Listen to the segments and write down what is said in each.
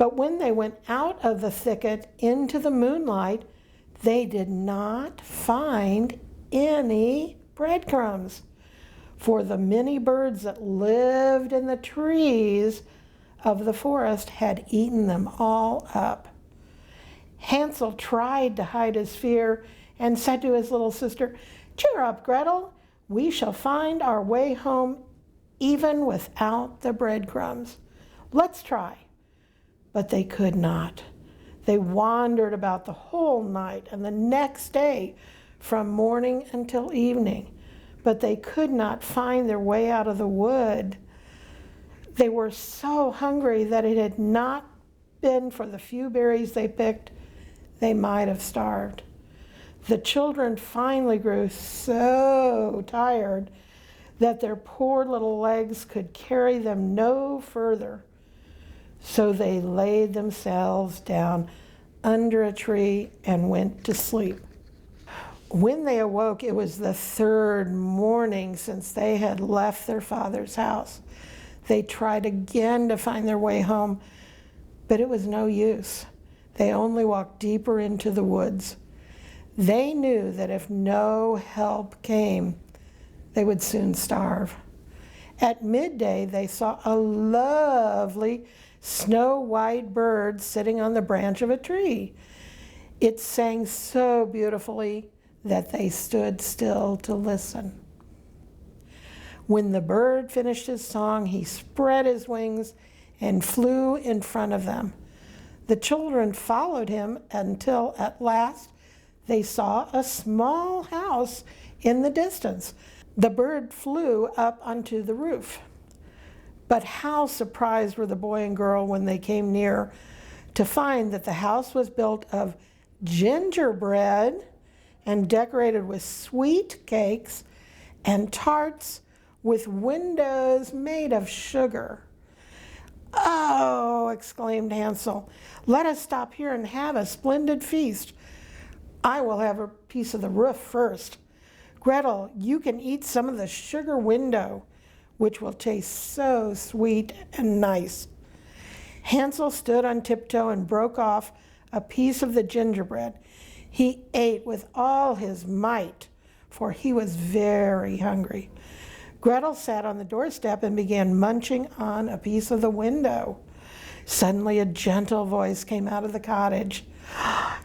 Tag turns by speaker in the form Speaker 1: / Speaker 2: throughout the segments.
Speaker 1: But when they went out of the thicket into the moonlight, they did not find any breadcrumbs, for the many birds that lived in the trees of the forest had eaten them all up. Hansel tried to hide his fear and said to his little sister, "Cheer up, Gretel. We shall find our way home even without the breadcrumbs. Let's try." But they could not. They wandered about the whole night and the next day from morning until evening, but they could not find their way out of the wood. They were so hungry that it had not been for the few berries they picked, they might have starved. The children finally grew so tired that their poor little legs could carry them no further. So they laid themselves down under a tree and went to sleep. When they awoke, it was the third morning since they had left their father's house. They tried again to find their way home, but it was no use. They only walked deeper into the woods. They knew that if no help came, they would soon starve. At midday, they saw a lovely snow-white bird sitting on the branch of a tree. It sang so beautifully that they stood still to listen. When the bird finished his song, he spread his wings and flew in front of them. The children followed him until at last they saw a small house in the distance. The bird flew up onto the roof. But how surprised were the boy and girl when they came near to find that the house was built of gingerbread and decorated with sweet cakes and tarts with windows made of sugar. "Oh," exclaimed Hansel, "let us stop here and have a splendid feast. I will have a piece of the roof first. Gretel, you can eat some of the sugar window, which will taste so sweet and nice." Hansel stood on tiptoe and broke off a piece of the gingerbread. He ate with all his might, for he was very hungry. Gretel sat on the doorstep and began munching on a piece of the window. Suddenly a gentle voice came out of the cottage.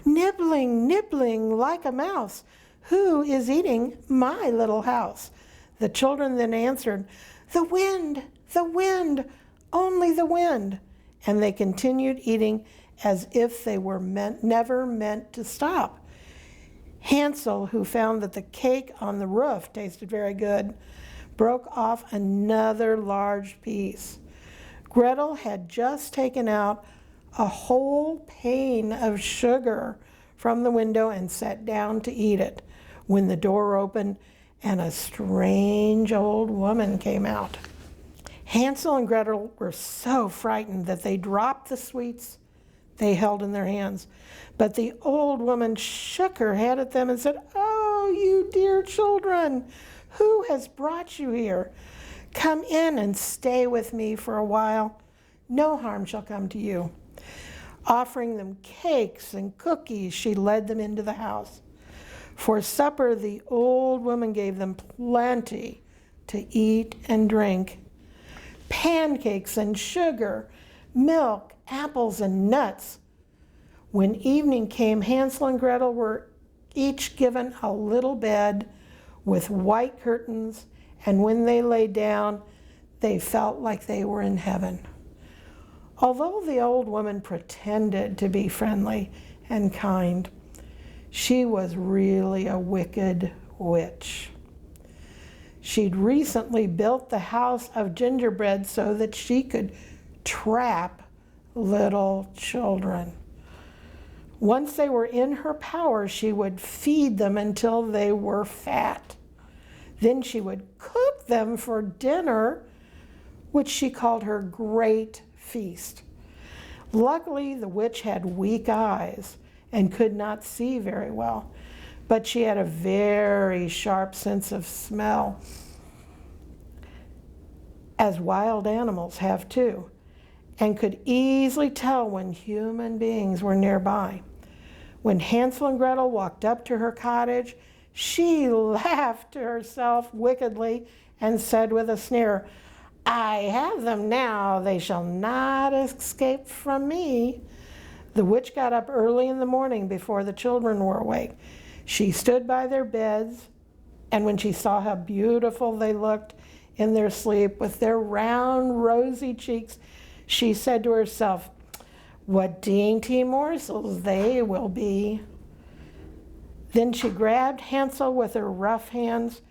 Speaker 1: "Nibbling, nibbling like a mouse, who is eating my little house?" The children then answered, the wind, only the wind." And they continued eating as if they were never meant to stop. Hansel, who found that the cake on the roof tasted very good, broke off another large piece. Gretel had just taken out a whole pane of sugar from the window and sat down to eat it when the door opened and a strange old woman came out. Hansel and Gretel were so frightened that they dropped the sweets they held in their hands. But the old woman shook her head at them and said, "Oh, you dear children, who has brought you here? Come in and stay with me for a while. No harm shall come to you." Offering them cakes and cookies, she led them into the house. For supper, the old woman gave them plenty to eat and drink. Pancakes and sugar, milk, apples and nuts. When evening came, Hansel and Gretel were each given a little bed with white curtains, and when they lay down, they felt like they were in heaven. Although the old woman pretended to be friendly and kind, she was really a wicked witch. She'd recently built the house of gingerbread so that she could trap little children. Once they were in her power, she would feed them until they were fat. Then she would cook them for dinner, which she called her great feast. Luckily, the witch had weak eyes and could not see very well, but she had a very sharp sense of smell, as wild animals have too. and could easily tell when human beings were nearby. When Hansel and Gretel walked up to her cottage, she laughed to herself wickedly and said with a sneer, "I have them now, they shall not escape from me." The witch got up early in the morning before the children were awake. She stood by their beds, and when she saw how beautiful they looked in their sleep with their round, rosy cheeks, she said to herself, "What dainty morsels they will be." Then she grabbed Hansel with her rough hands,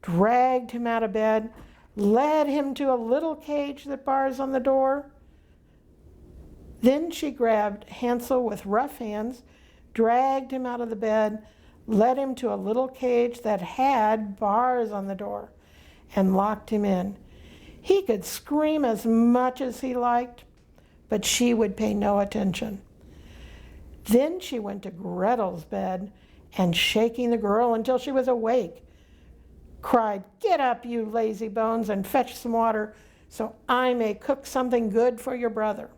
Speaker 1: dragged him out of bed, led him to a little cage that bars on the door. Then she grabbed Hansel with rough hands, dragged him out of the bed, led him to a little cage that had bars on the door, and locked him in. He could scream as much as he liked, but she would pay no attention. Then she went to Gretel's bed and, shaking the girl until she was awake, cried, "Get up, you lazy bones, and fetch some water so I may cook something good for your brother.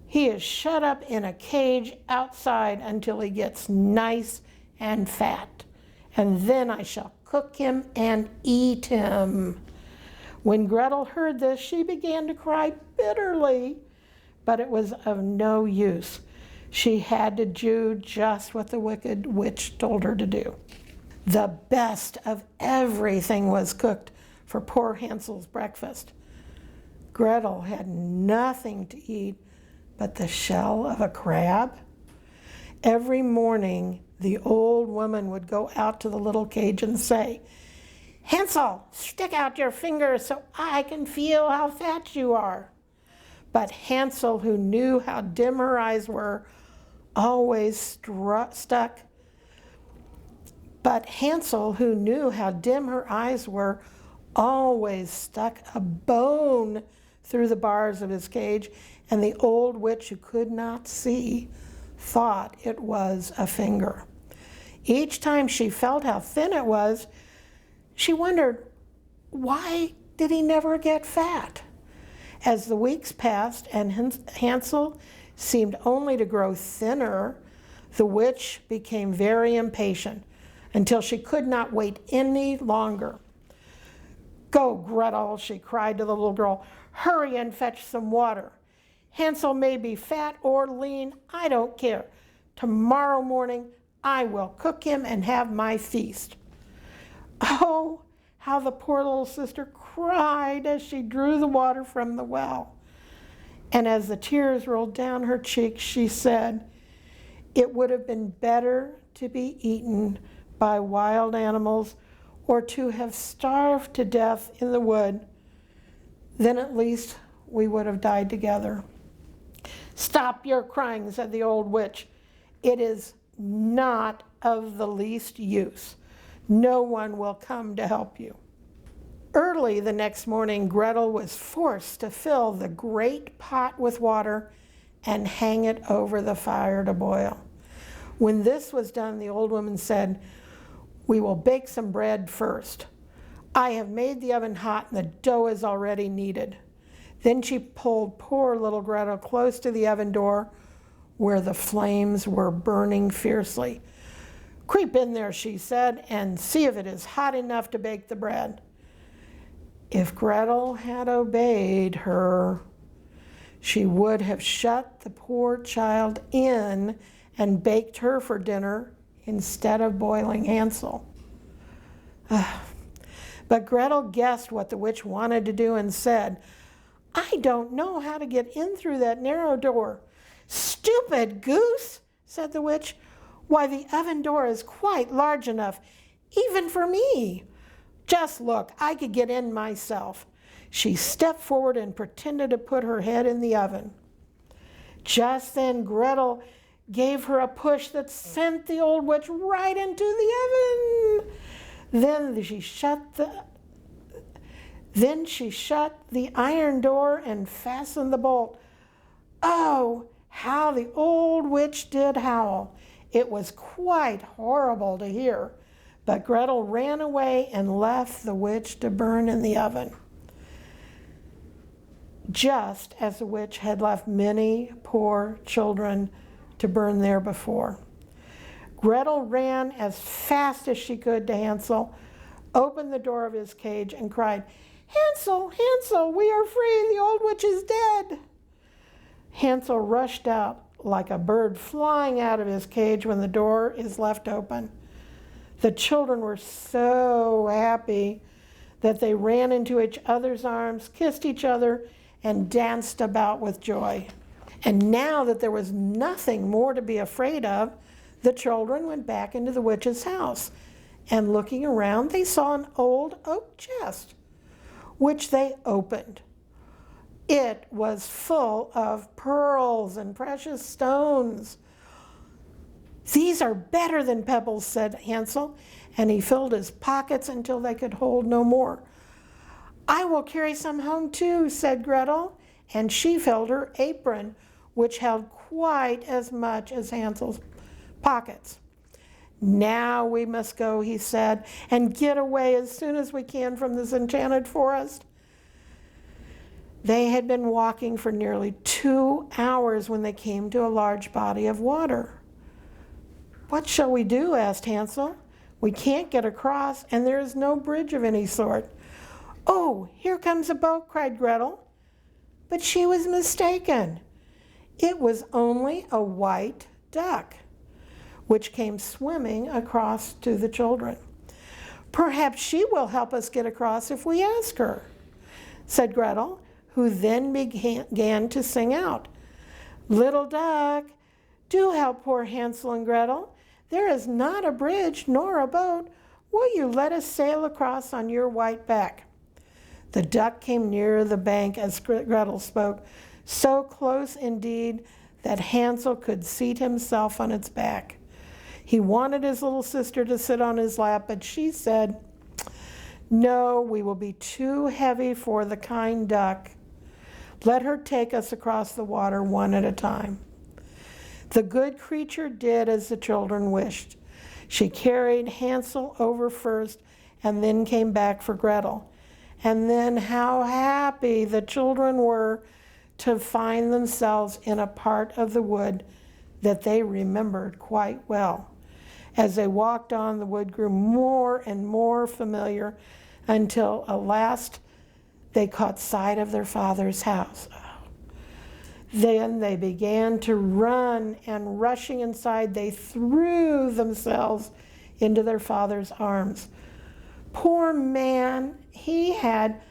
Speaker 1: He is shut up in a cage outside until he gets nice and fat, and then I shall cook him and eat him." When Gretel heard this, she began to cry bitterly, but it was of no use. She had to do just what the wicked witch told her to do. The best of everything was cooked for poor Hansel's breakfast. Gretel had nothing to eat but the shell of a crab. Every morning, the old woman would go out to the little cage and say, "Hansel, stick out your finger so I can feel how fat you are." But Hansel, who knew how dim her eyes were, always stuck a bone through the bars of his cage, and the old witch, who could not see, thought it was a finger. Each time she felt how thin it was, she wondered, why did he never get fat? As the weeks passed and Hansel seemed only to grow thinner, the witch became very impatient until she could not wait any longer. "Go, Gretel," she cried to the little girl. "Hurry and fetch some water. Hansel may be fat or lean, I don't care. Tomorrow morning I will cook him and have my feast." Oh, how the poor little sister cried as she drew the water from the well. And as the tears rolled down her cheeks, she said, "It would have been better to be eaten by wild animals or to have starved to death in the wood. Then at least we would have died together." "Stop your crying," said the old witch. "It is not of the least use. No one will come to help you." Early the next morning, Gretel was forced to fill the great pot with water and hang it over the fire to boil. When this was done, the old woman said, "We will bake some bread first. I have made the oven hot and the dough is already kneaded." Then she pulled poor little Gretel close to the oven door where the flames were burning fiercely. "Creep in there," she said, "and see if it is hot enough to bake the bread." If Gretel had obeyed her, she would have shut the poor child in and baked her for dinner instead of boiling Hansel. But Gretel guessed what the witch wanted to do and said, "I don't know how to get in through that narrow door." "Stupid goose," said the witch. "Why, the oven door is quite large enough, even for me. Just look, I could get in myself." She stepped forward and pretended to put her head in the oven. Just then Gretel gave her a push that sent the old witch right into the oven. Then she shut the iron door and fastened the bolt. Oh, how the old witch did howl. It was quite horrible to hear, but Gretel ran away and left the witch to burn in the oven. just as the witch had left many poor children to burn there before. Gretel ran as fast as she could to Hansel, opened the door of his cage, and cried, "Hansel, Hansel, we are free, the old witch is dead." Hansel rushed out like a bird flying out of his cage when the door is left open. The children were so happy that they ran into each other's arms, kissed each other, and danced about with joy. And now that there was nothing more to be afraid of, the children went back into the witch's house. And looking around, they saw an old oak chest, which they opened. It was full of pearls and precious stones. "These are better than pebbles," said Hansel, and he filled his pockets until they could hold no more. "I will carry some home too," said Gretel, and she filled her apron, which held quite as much as Hansel's pockets. "Now we must go," he said, "and get away as soon as we can from this enchanted forest." They had been walking for nearly 2 hours when they came to a large body of water. "What shall we do?" asked Hansel. "We can't get across, and there is no bridge of any sort." "Oh, here comes a boat," cried Gretel. But she was mistaken. It was only a white duck, which came swimming across to the children. "Perhaps she will help us get across if we ask her," said Gretel, who then began to sing out, "Little duck, do help poor Hansel and Gretel. There is not a bridge nor a boat. Will you let us sail across on your white back?" The duck came nearer the bank as Gretel spoke, so close indeed that Hansel could seat himself on its back. He wanted his little sister to sit on his lap, but she said, "No, we will be too heavy for the kind duck. Let her take us across the water one at a time." The good creature did as the children wished. She carried Hansel over first and then came back for Gretel. And then how happy the children were to find themselves in a part of the wood that they remembered quite well. As they walked on, the wood grew more and more familiar until at last they caught sight of their father's house. Then they began to run, and rushing inside, they threw themselves into their father's arms. Poor man, he had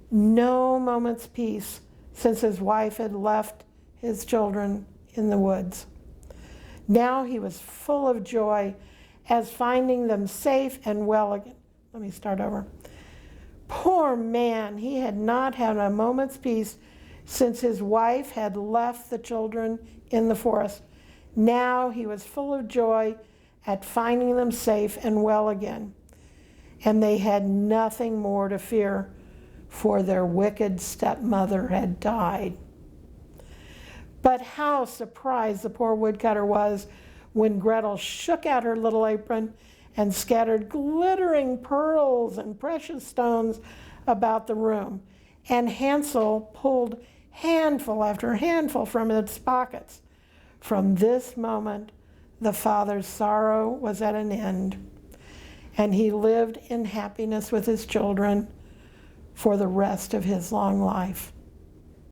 Speaker 1: no moment's peace since his wife had left his children in the woods. Now he was full of joy as finding them safe and well again. Let me start over. Poor man, he had not had a moment's peace since his wife had left the children in the forest. Now he was full of joy at finding them safe and well again. And they had nothing more to fear, for their wicked stepmother had died. But how surprised the poor woodcutter was when Gretel shook out her little apron and scattered glittering pearls and precious stones about the room. And Hansel pulled handful after handful from its pockets. From this moment, the father's sorrow was at an end, and he lived in happiness with his children for the rest of his long life.